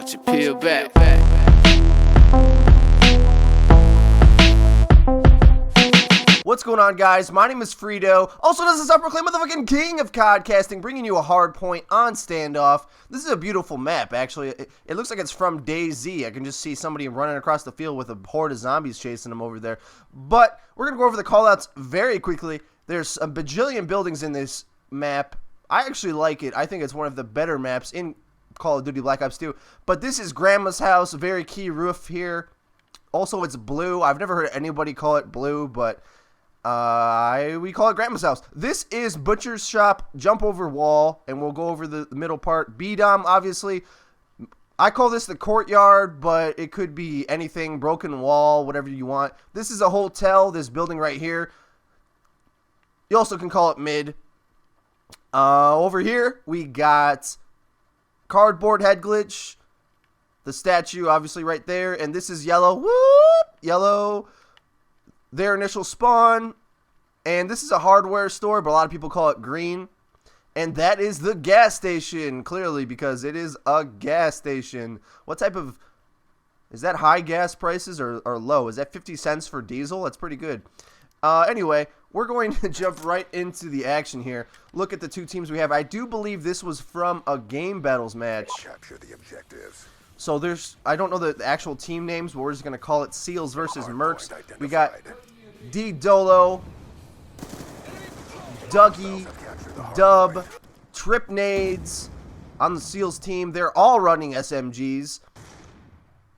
Watch it peel back. What's going on, guys? My name is xFreeedo. Also, this is Upper Clay, motherfucking king of Codcasting, bringing you a Hardpoint on Standoff. This is a beautiful map, actually. It looks like it's from DayZ. I can just see somebody running across the field with a horde of zombies chasing them over there. But we're going to go over the callouts very quickly. There's a bajillion buildings in this map. I actually like it. I think it's one of the better maps in Call of Duty Black Ops 2. But this is Grandma's house, a very key roof here. Also, it's blue. I've never heard anybody call it blue, but we call it Grandma's house. This is Butcher's shop, jump over wall, and we'll go over the middle part. B-Dom, obviously. I call this the courtyard, but it could be anything, broken wall, whatever you want. This is a hotel, this building right here. You also can call it mid. Over here, we got cardboard head glitch. The statue, obviously, right there. And this is yellow. Whoop! Yellow. Their initial spawn. And this is a hardware store, but a lot of people call it green. And that is the gas station, clearly, because it is a gas station. What type of... Is that high gas prices or low? Is that 50 cents for diesel? That's pretty good. Anyway, we're going to jump right into the action here. Look at the two teams we have. I do believe this was from a game battles match. Capture the objectives. So there's, I don't know the actual team names, but we're just going to call it Seals versus Mercs. We got D-Dolo, Dougie, Dub, Trip Nades on the Seals team. They're all running SMGs.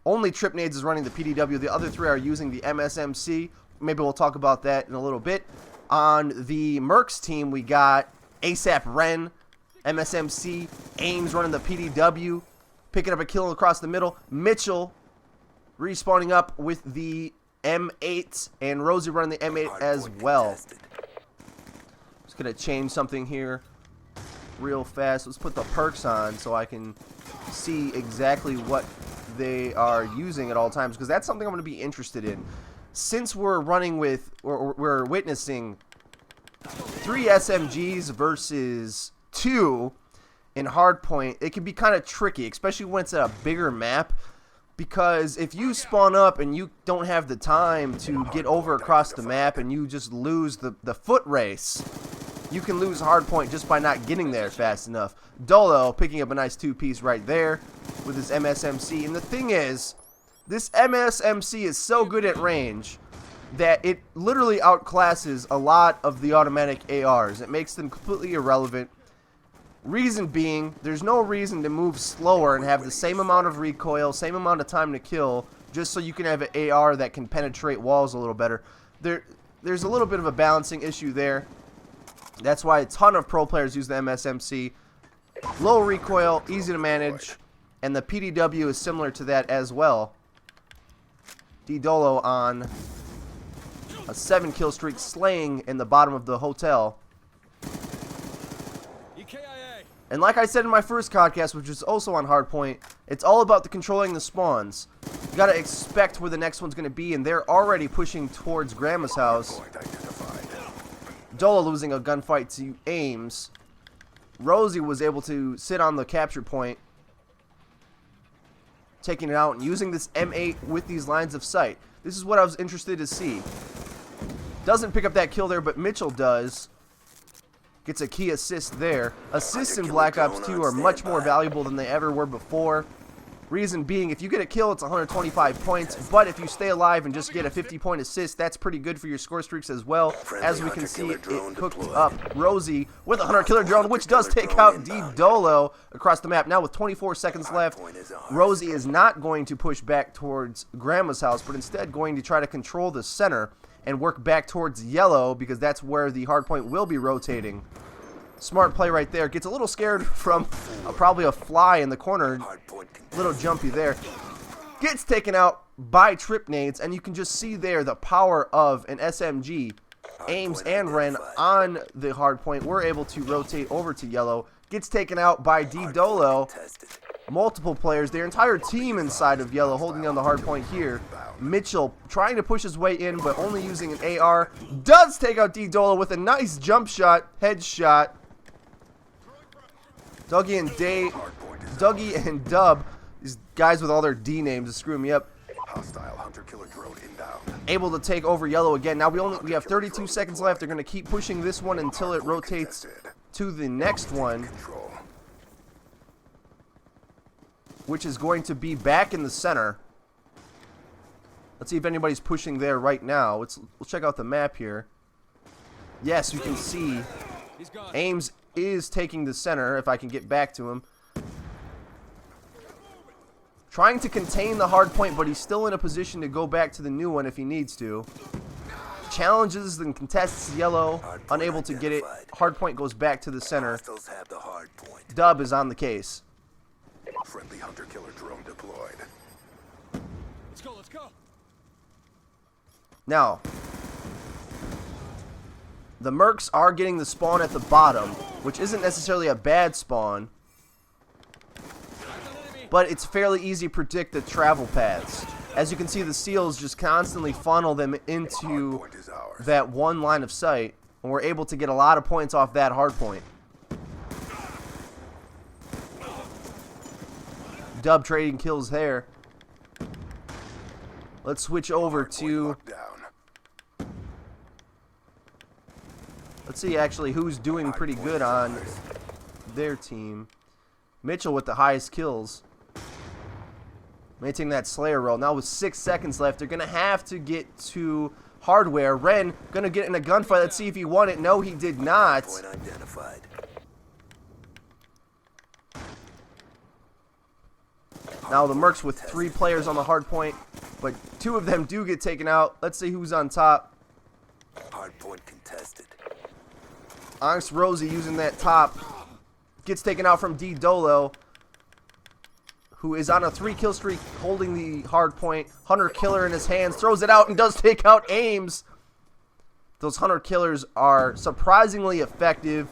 Only Trip Nades is running the PDW. The other three are using the MSMC. Maybe we'll talk about that in a little bit. On the Mercs team, we got ASAP Ren, MSMC, Ames running the PDW, picking up a kill across the middle. Mitchell respawning up with the M8, and Rosie running the M8 as well. Just going to change something here real fast. Let's put the perks on so I can see exactly what they are using at all times, because that's something I'm going to be interested in. Since we're running with, or we're witnessing 3 SMGs versus 2 in Hardpoint, it can be kind of tricky, especially when it's a bigger map, because if you spawn up and you don't have the time to get over across the map and you just lose the foot race, you can lose Hardpoint just by not getting there fast enough. Dolo picking up a nice 2-piece right there with his MSMC, and the thing is, this MSMC is so good at range that it literally outclasses a lot of the automatic ARs. It makes them completely irrelevant. Reason being, there's no reason to move slower and have the same amount of recoil, same amount of time to kill, just so you can have an AR that can penetrate walls a little better. There's a little bit of a balancing issue there. That's why a ton of pro players use the MSMC. Low recoil, easy to manage, and the PDW is similar to that as well. D-Dolo on a 7-kill streak, slaying in the bottom of the hotel. And like I said in my first Codcast, which is also on Hardpoint, it's all about the controlling the spawns. You gotta expect where the next one's gonna be, and they're already pushing towards Grandma's house. Dolo losing a gunfight to Ames. Rosie was able to sit on the capture point, taking it out and using this M8 with these lines of sight. This is what I was interested to see. Doesn't pick up that kill there, but Mitchell does. Gets a key assist there. Assists in Black Ops 2 are much more valuable than they ever were before. Reason being, if you get a kill, it's 125 points, but if you stay alive and just get a 50-point assist, that's pretty good for your score streaks as well. As we can see, it hooked up Rosie with a 100-killer drone, which does take out D-Dolo across the map. Now with 24 seconds left, Rosie is not going to push back towards Grandma's house, but instead going to try to control the center and work back towards yellow, because that's where the Hardpoint will be rotating. Smart play right there. Gets a little scared from probably a fly in the corner. Little jumpy there. Gets taken out by Trip Nades, and you can just see there the power of an SMG. Ames and Ren on the Hardpoint. We're able to rotate over to yellow. Gets taken out by D-Dolo. Multiple players, their entire team inside of yellow holding on the Hardpoint here. Mitchell trying to push his way in, but only using an AR. Does take out D-Dolo with a nice jump shot, headshot. Dougie and Dub These guys with all their D names are screwing me up. Hostile hunter-killer drone inbound. Able to take over yellow again. Now we have 32 seconds left. They're going to keep pushing this one until it rotates to the next one, which is going to be back in the center. Let's see if anybody's pushing there right now. We'll check out the map here. Yes, you can see Ames is taking the center, if I can get back to him. Trying to contain the hard point, but he's still in a position to go back to the new one if he needs to. Challenges and contests yellow, unable to get it. Hard point goes back to the center. Dub is on the case. Friendly hunter-killer drone deployed. Let's go, let's go. Now, the mercs are getting the spawn at the bottom, which isn't necessarily a bad spawn, but it's fairly easy to predict the travel paths. As you can see, the seals just constantly funnel them into that one line of sight, and we're able to get a lot of points off that hard point. Dub trading kills there. Let's switch over to... Let's see actually who's doing pretty good on their team. Mitchell with the highest kills. Maintaining that Slayer roll. Now with 6 seconds left, they're going to have to get to hardware. Ren going to get in a gunfight. Let's see if he won it. No, he did not. Now the mercs with 3 players on the hard point, but 2 of them do get taken out. Let's see who's on top. Hardpoint contested. Onyx Rosie using that top. Gets taken out from D Dolo, who is on a 3-kill streak holding the hard point. Hunter Killer in his hands. Throws it out and does take out Ames. Those Hunter Killers are surprisingly effective.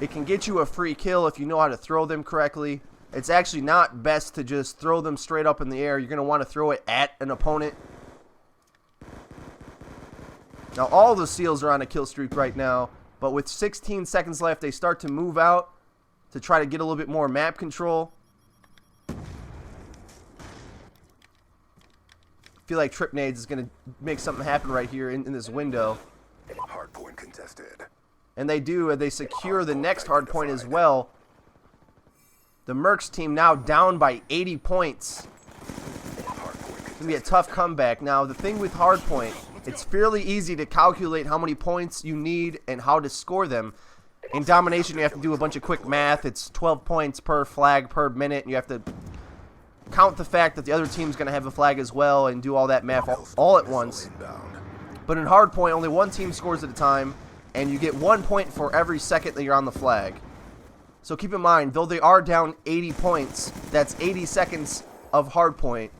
It can get you a free kill if you know how to throw them correctly. It's actually not best to just throw them straight up in the air. You're going to want to throw it at an opponent. Now all the seals are on a kill streak right now, but with 16 seconds left, they start to move out to try to get a little bit more map control. Feel like Trip Nades is going to make something happen right here in this window. Hardpoint contested. And they do, and they secure the next hardpoint as well. The Mercs team now down by 80 points. It's going to be a tough comeback. Now, the thing with hardpoint, it's fairly easy to calculate how many points you need and how to score them. In Domination, you have to do a bunch of quick math. It's 12 points per flag per minute, and you have to count the fact that the other team's going to have a flag as well and do all that math all at once. But in hardpoint, only one team scores at a time, and you get 1 point for every second that you're on the flag. So keep in mind, though they are down 80 points, that's 80 seconds of hardpoint.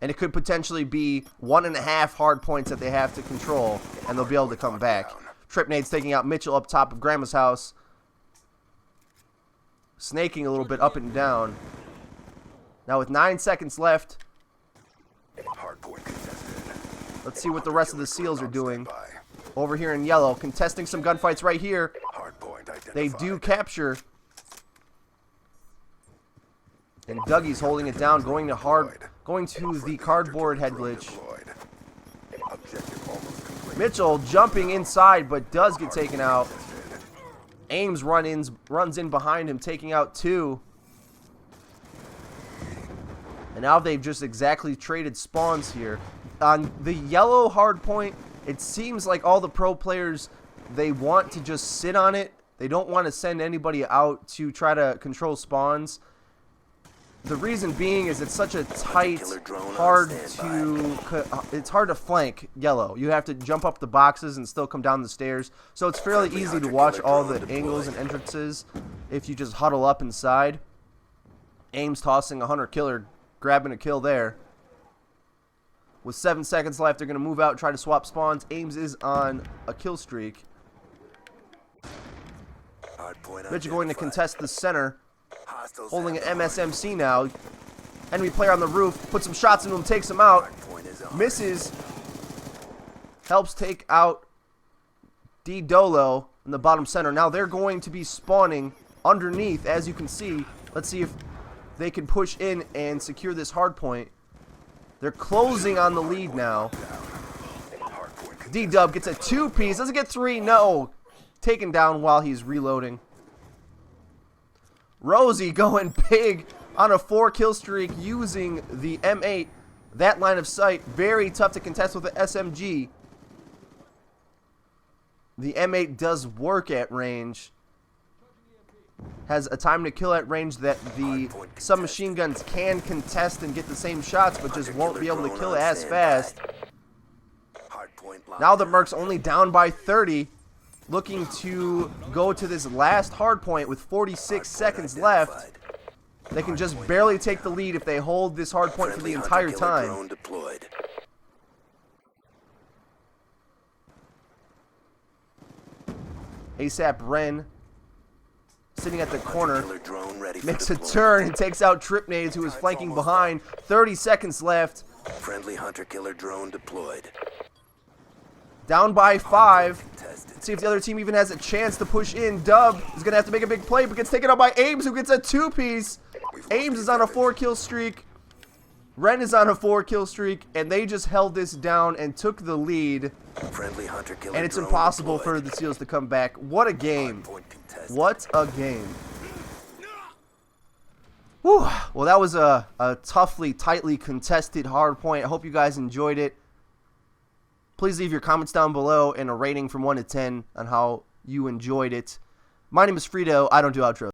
And it could potentially be 1.5 hard points that they have to control, and they'll be able to come back. Tripnade's taking out Mitchell up top of Grandma's house. Snaking a little bit up and down. Now with 9 seconds left, let's see what the rest of the seals are doing. Over here in yellow, contesting some gunfights right here. They do capture. And Dougie's holding it down, going to the cardboard head glitch. Mitchell jumping inside, but does get taken out. Ames runs in behind him, taking out 2. And now they've just exactly traded spawns here. On the yellow hard point, it seems like all the pro players, they want to just sit on it. They don't want to send anybody out to try to control spawns. The reason being is it's such a tight, it's hard to flank yellow. You have to jump up the boxes and still come down the stairs. So it's fairly easy to watch all the angles and entrances if you just huddle up inside. Ames tossing a Hunter Killer, grabbing a kill there. With 7 seconds left, they're going to move out and try to swap spawns. Ames is on a kill streak. Mitchell going to contest the center. Holding an MSMC now. Enemy player on the roof. Puts some shots into him. Takes him out. Misses. Helps take out D Dolo in the bottom center. Now they're going to be spawning underneath, as you can see. Let's see if they can push in and secure this hard point. They're closing on the lead now. D-Dub gets a 2-piece. Doesn't get 3. No. Taken down while he's reloading. Rosie going big on a 4-kill streak using the M8. That line of sight, very tough to contest with the SMG. The M8 does work at range. Has a time to kill at range that the submachine guns can contest and get the same shots, but just won't be able to kill as fast. Now the Merc's only down by 30, looking to go to this last hard point with 46 seconds left. They can just barely take the lead if they hold this hard point for the entire time. ASAP Ren, sitting at the corner, makes a turn and takes out Trip Nades, who is flanking behind. 30 seconds left. Friendly hunter-killer drone deployed. Down by 5. Let's see if the other team even has a chance to push in. Dub is going to have to make a big play, but gets taken out by Ames, who gets a 2-piece. Ames is on a 4-kill streak. Ren is on a 4-kill streak, and they just held this down and took the lead. And it's impossible for the SEALs to come back. What a game. What a game. Whew. Well, that was a toughly, tightly contested hard point. I hope you guys enjoyed it. Please leave your comments down below and a rating from 1 to 10 on how you enjoyed it. My name is Freedo. I don't do outros.